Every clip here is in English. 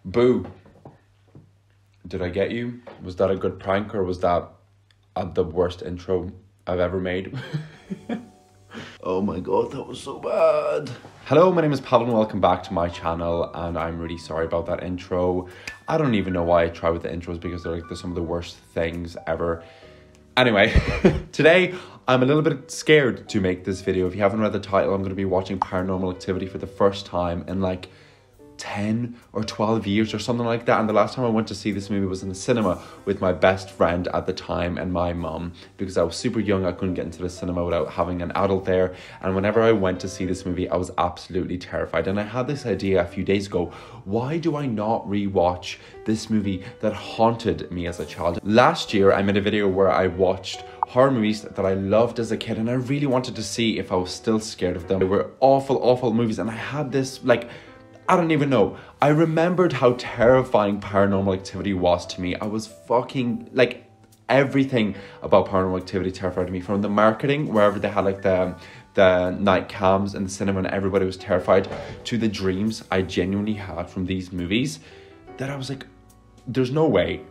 Boo. Did I get you? Was that a good prank, or was that the worst intro I've ever made? Oh my god, that was so bad. Hello, my name is Pavel and welcome back to my channel, and I'm really sorry about that intro. I don't even know why I try with the intros, because they're some of the worst things ever. Anyway, today I'm a little bit scared to make this video. If you haven't read the title, I'm going to be watching Paranormal Activity for the first time in like 10 or 12 years or something like that. And the last time I went to see this movie was in the cinema with my best friend at the time and my mum, because I was super young. I couldn't get into the cinema without having an adult there, and whenever I went to see this movie I was absolutely terrified. And I had this idea a few days ago: why do I not rewatch this movie that haunted me as a child? Last year I made a video where I watched horror movies that I loved as a kid, and I really wanted to see if I was still scared of them. They were awful movies, and I had this I don't even know. I remembered how terrifying Paranormal Activity was to me. I was fucking, everything about Paranormal Activity terrified me. From the marketing, wherever they had the night cams in the cinema and everybody was terrified, to the dreams I genuinely had from these movies, that I was like, there's no way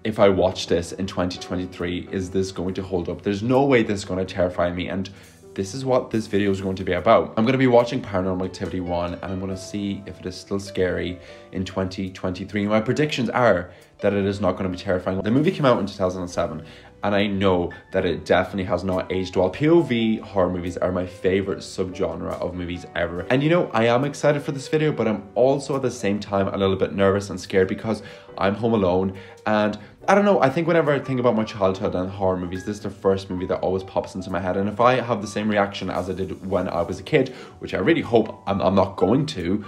if I watch this in 2023, is this going to hold up? There's no way this is going to terrify me. And this is what this video is going to be about. I'm going to be watching Paranormal Activity 1, and I'm going to see if it is still scary in 2023. My predictions are that it is not going to be terrifying. The movie came out in 2007, and I know that it definitely has not aged well. POV horror movies are my favorite subgenre of movies ever. And you know, I am excited for this video, but I'm also at the same time a little bit nervous and scared because I'm home alone. And I don't know, I think whenever I think about my childhood and horror movies, this is the first movie that always pops into my head. And if I have the same reaction as I did when I was a kid, which I really hope I'm not going to,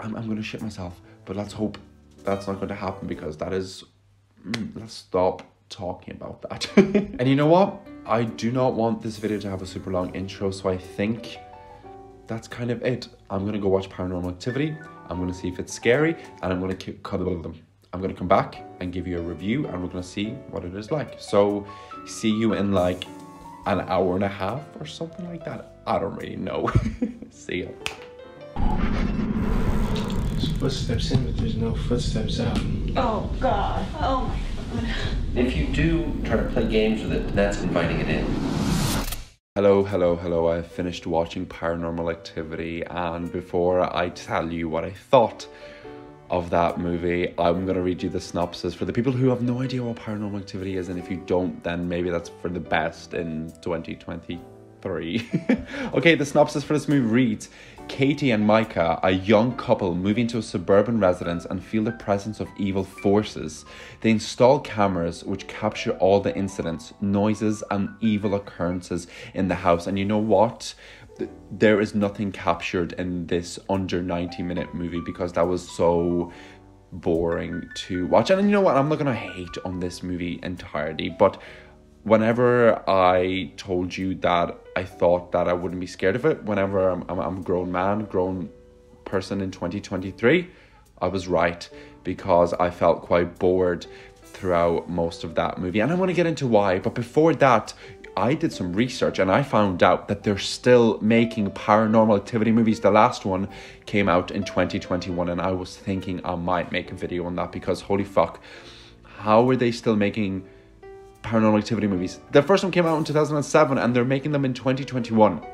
I'm going to shit myself. But let's hope that's not going to happen, because that is... let's stop talking about that. And you know what? I do not want this video to have a super long intro, so I think that's kind of it. I'm going to go watch Paranormal Activity. I'm going to see if it's scary, and I'm going to cuddle them. I'm going to come back and give you a review, and we're going to see what it is like. So see you in like an hour and a half or something like that. I don't really know. See ya. There's footsteps in, but there's no footsteps out. Oh God. Oh my God. If you do try to play games with it, that's inviting it in. Hello. I finished watching Paranormal Activity, and before I tell you what I thought of that movie, I'm going to read you the synopsis for the people who have no idea what Paranormal Activity is, and if you don't, then maybe that's for the best in 2023. Okay, the synopsis for this movie reads: Katie and Micah, a young couple, move into a suburban residence and feel the presence of evil forces. They install cameras which capture all the incidents, noises, and evil occurrences in the house. And you know what? There is nothing captured in this under 90-minute movie, because that was so boring to watch. And you know what? I'm not going to hate on this movie entirely, but whenever I told you that I thought that I wouldn't be scared of it, whenever I'm a grown person in 2023, I was right, because I felt quite bored throughout most of that movie. And I want to get into why, but before that, I did some research and I found out that they're still making Paranormal Activity movies. The last one came out in 2021, and I was thinking I might make a video on that, because holy fuck, how are they still making Paranormal Activity movies? The first one came out in 2007 and they're making them in 2021.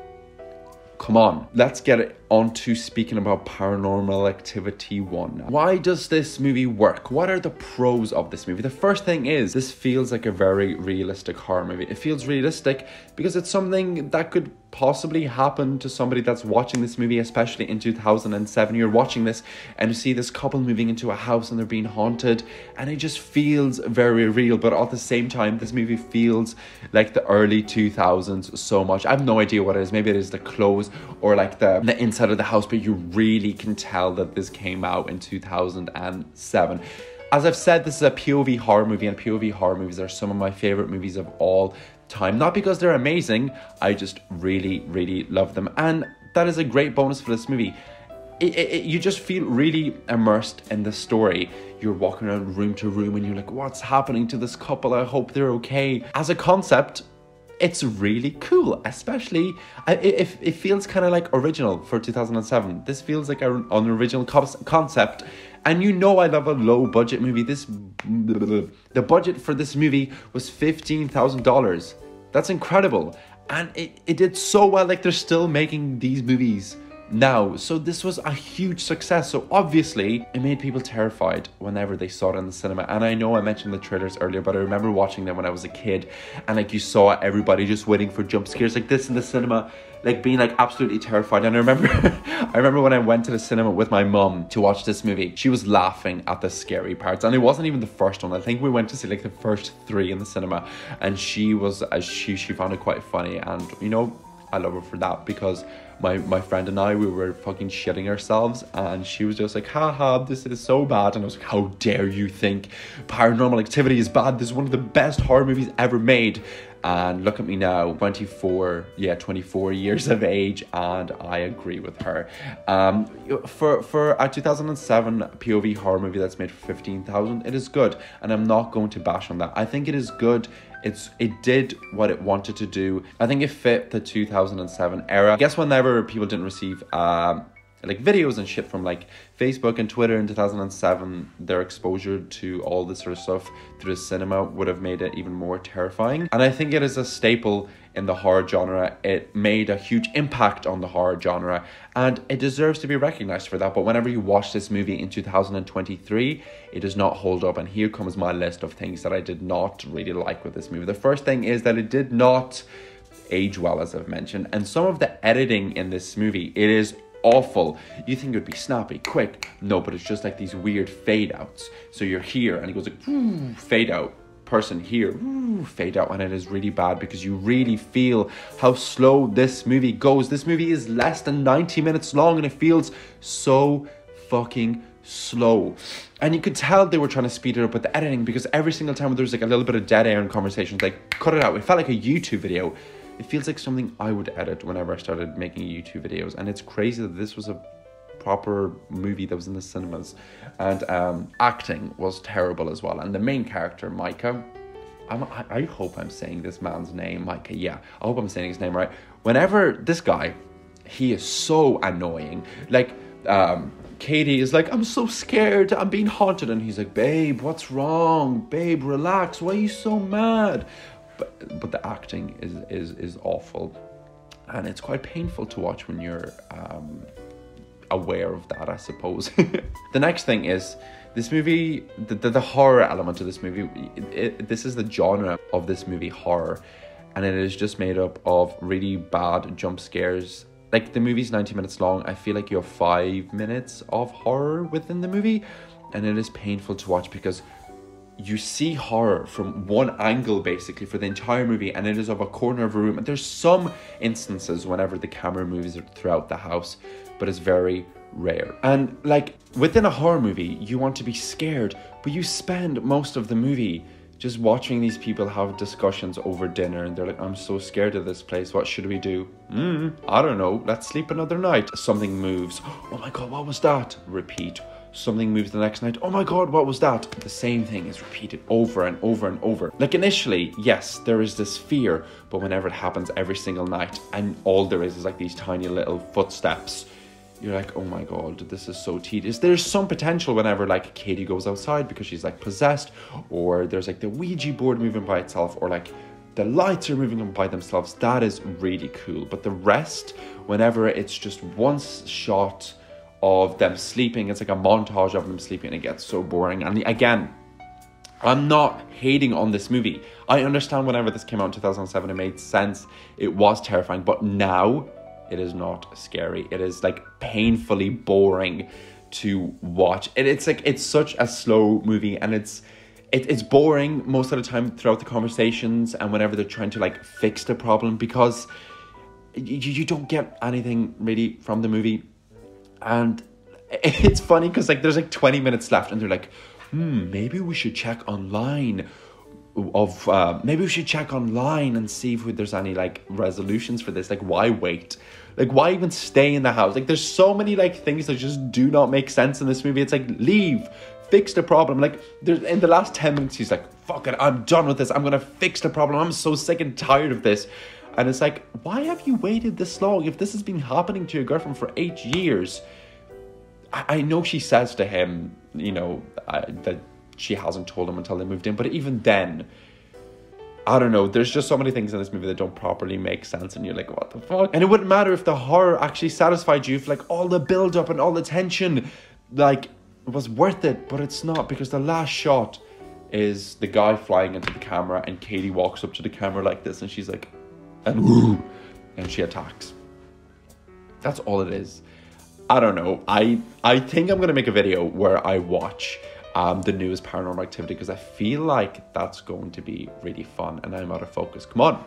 Come on, let's get on to speaking about Paranormal Activity 1. Why does this movie work? What are the pros of this movie? The first thing is, this feels like a very realistic horror movie. It feels realistic because it's something that could possibly happen to somebody that's watching this movie, especially in 2007. You're watching this and you see this couple moving into a house and they're being haunted, and it just feels very real. But at the same time, this movie feels like the early 2000s so much. I have no idea what it is. Maybe it is the clothes or like the inside of the house, but you really can tell that this came out in 2007. As I've said, this is a POV horror movie, and POV horror movies are some of my favorite movies of all time. Not because they're amazing, I just really love them, and that is a great bonus for this movie. You just feel really immersed in the story. You're walking around room to room and you're like, what's happening to this couple? I hope they're okay. As a concept, it's really cool, especially it feels kind of like original for 2007. This feels like an original concept, And you know I love a low budget movie. The budget for this movie was $15,000. That's incredible. And it did so well. Like, they're still making these movies now. So this was a huge success. So obviously it made people terrified whenever they saw it in the cinema. And I know I mentioned the trailers earlier, but I remember watching them when I was a kid, and like you saw everybody just waiting for jump scares like this in the cinema, like being like absolutely terrified. And I remember when I went to the cinema with my mum to watch this movie, she was laughing at the scary parts, and it wasn't even the first one. I think we went to see like the first 3 in the cinema, and she found it quite funny. And you know, I love her for that, because my friend and I, we were fucking shitting ourselves, and she was just like, haha, this is so bad. And I was like, how dare you think Paranormal Activity is bad? This is one of the best horror movies ever made. And look at me now, 24 years of age, and I agree with her. For a 2007 POV horror movie that's made for $15,000, it is good, and I'm not going to bash on that. I think it is good. It did what it wanted to do. I think it fit the 2007 era. I guess whenever people didn't receive like videos and shit from like Facebook and Twitter in 2007, their exposure to all this sort of stuff through the cinema would have made it even more terrifying. And I think it is a staple in the horror genre. It made a huge impact on the horror genre, and it deserves to be recognized for that. But whenever you watch this movie in 2023, it does not hold up. And here comes my list of things that I did not really like with this movie. The first thing is that it did not age well, as I've mentioned, and some of the editing in this movie, it is awful. You think it would be snappy, quick. No, but it's just like these weird fade outs. So you're here and it goes like fade out, person here, fade out, and it is really bad because you really feel how slow this movie goes. This movie is less than 90 minutes long and it feels so fucking slow. And you could tell they were trying to speed it up with the editing, because every single time there was like a little bit of dead air in conversations, like cut it out. It felt like a YouTube video. It feels like something I would edit whenever I started making YouTube videos. And it's crazy that this was a proper movie that was in the cinemas. And acting was terrible as well. And the main character, Micah, I hope I'm saying this man's name, Micah. Yeah, I hope I'm saying his name right. Whenever this guy, he is so annoying. Like, Katie is like, I'm so scared, I'm being haunted. And he's like, babe, what's wrong? Babe, relax. Why are you so mad? But the acting is awful, and it's quite painful to watch when you're aware of that, I suppose. The next thing is this movie, the horror element of this movie. This is the genre of this movie, horror, and it is just made up of really bad jump scares. Like, the movie's 90 minutes long. I feel like you have 5 minutes of horror within the movie, and it is painful to watch because you see horror from one angle basically for the entire movie, and it is of a corner of a room. And there's some instances whenever the camera moves throughout the house, but it's very rare. And like, within a horror movie, you want to be scared, but you spend most of the movie just watching these people have discussions over dinner, and they're like, I'm so scared of this place, what should we do? I don't know, let's sleep another night. Something moves, oh my god, what was that? Repeat. Something moves the next night, oh my god, what was that? The same thing is repeated over and over and over. Like, initially, yes, there is this fear, but whenever it happens every single night, and all there is like these tiny little footsteps, you're like, oh my god, this is so tedious. There's some potential whenever like Katie goes outside because she's like possessed, or there's like the Ouija board moving by itself, or like the lights are moving by themselves. That is really cool. But the rest, whenever it's just one shot of them sleeping, it's like a montage of them sleeping, and it gets so boring. And again, I'm not hating on this movie. I understand whenever this came out in 2007, it made sense. It was terrifying, but now it is not scary. It is like painfully boring to watch. It's like, it's such a slow movie, and it's boring most of the time throughout the conversations and whenever they're trying to like fix the problem, because you don't get anything really from the movie. And it's funny because like there's like 20 minutes left, and they're like, maybe we should check online maybe we should check online and see if there's any like resolutions for this. Like, why wait? Like, why even stay in the house? Like, there's so many like things that just do not make sense in this movie. It's like, leave, fix the problem. Like, there's in the last 10 minutes, he's like, fuck it, I'm done with this. I'm gonna fix the problem. I'm so sick and tired of this. And it's like, why have you waited this long? If this has been happening to your girlfriend for 8 years, I know she says to him, you know, that she hasn't told him until they moved in. But even then, I don't know, there's just so many things in this movie that don't properly make sense, and you're like, what the fuck? And it wouldn't matter if the horror actually satisfied you, if like all the build up and all the tension like was worth it, but it's not, because the last shot is the guy flying into the camera and Katie walks up to the camera like this and she's like, and woo, and she attacks. That's all it is. I don't know. I think I'm gonna make a video where I watch the newest Paranormal Activity, because I feel like that's going to be really fun, and I'm out of focus. Come on,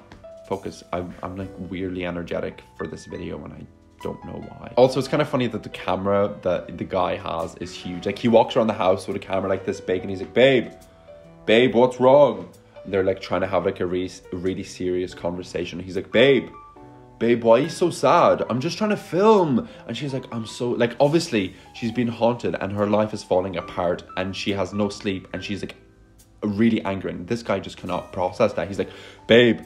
focus. I'm like weirdly energetic for this video, and I don't know why. Also, it's kind of funny that the camera that the guy has is huge. Like, he walks around the house with a camera like this big, and he's like, babe, what's wrong? And they're like trying to have like a really serious conversation. He's like, babe, why are you so sad? I'm just trying to film. And she's like, I'm so, like, obviously she's been haunted and her life is falling apart and she has no sleep, and she's like really angry, and this guy just cannot process that. He's like, babe,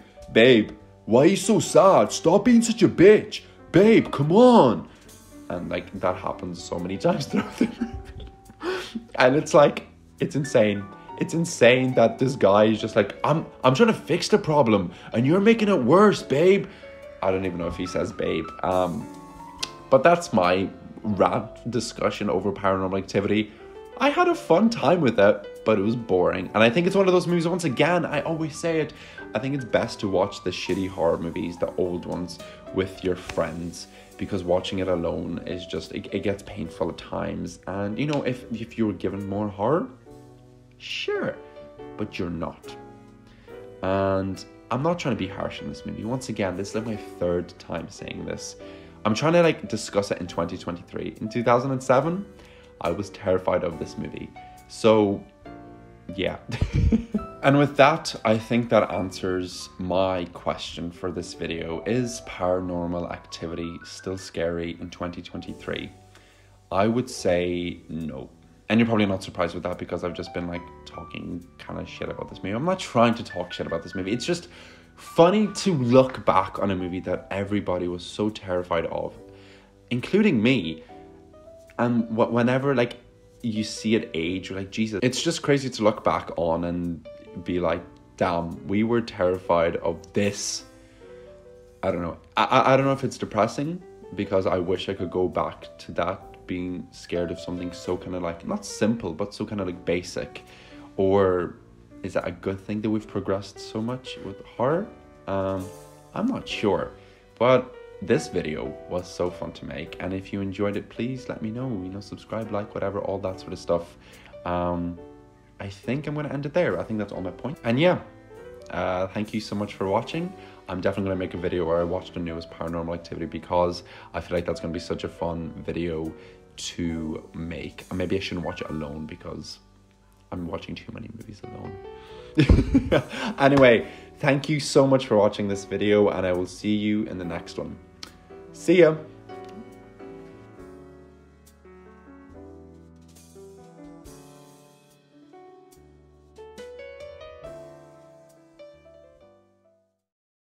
why are you so sad? Stop being such a bitch. Babe, come on. And like, that happens so many times throughout the movie. And it's like, it's insane. It's insane that this guy is just like, I'm trying to fix the problem and you're making it worse, babe. I don't even know if he says babe. But that's my rant discussion over Paranormal Activity. I had a fun time with it, but it was boring. And I think it's one of those movies, once again, I always say it, I think it's best to watch the shitty horror movies, the old ones, with your friends, because watching it alone is just, it gets painful at times. And, you know, if you were given more horror, sure, but you're not. And I'm not trying to be harsh in this movie. Once again, this is like my third time saying this. I'm trying to like discuss it in 2023. In 2007, I was terrified of this movie. So, yeah. And with that, I think that answers my question for this video. Is Paranormal Activity still scary in 2023? I would say no. And you're probably not surprised with that, because I've just been like talking kind of shit about this movie. I'm not trying to talk shit about this movie. It's just funny to look back on a movie that everybody was so terrified of, including me. And whenever like you see it age, you're like, Jesus. It's just crazy to look back on and be like, damn, we were terrified of this. I don't know. I don't know if it's depressing, because I wish I could go back to that, being scared of something so kind of like, not simple, but so kind of like basic. Or is that a good thing that we've progressed so much with horror? I'm not sure. But this video was so fun to make, and if you enjoyed it, please let me know. You know, subscribe, like, whatever, all that sort of stuff. I think I'm going to end it there. I think that's all my point. And yeah, thank you so much for watching. I'm definitely going to make a video where I watch the newest Paranormal Activity, because I feel like that's going to be such a fun video to make. And maybe I shouldn't watch it alone, because I'm watching too many movies alone. Anyway, thank you so much for watching this video, and I will see you in the next one. See ya!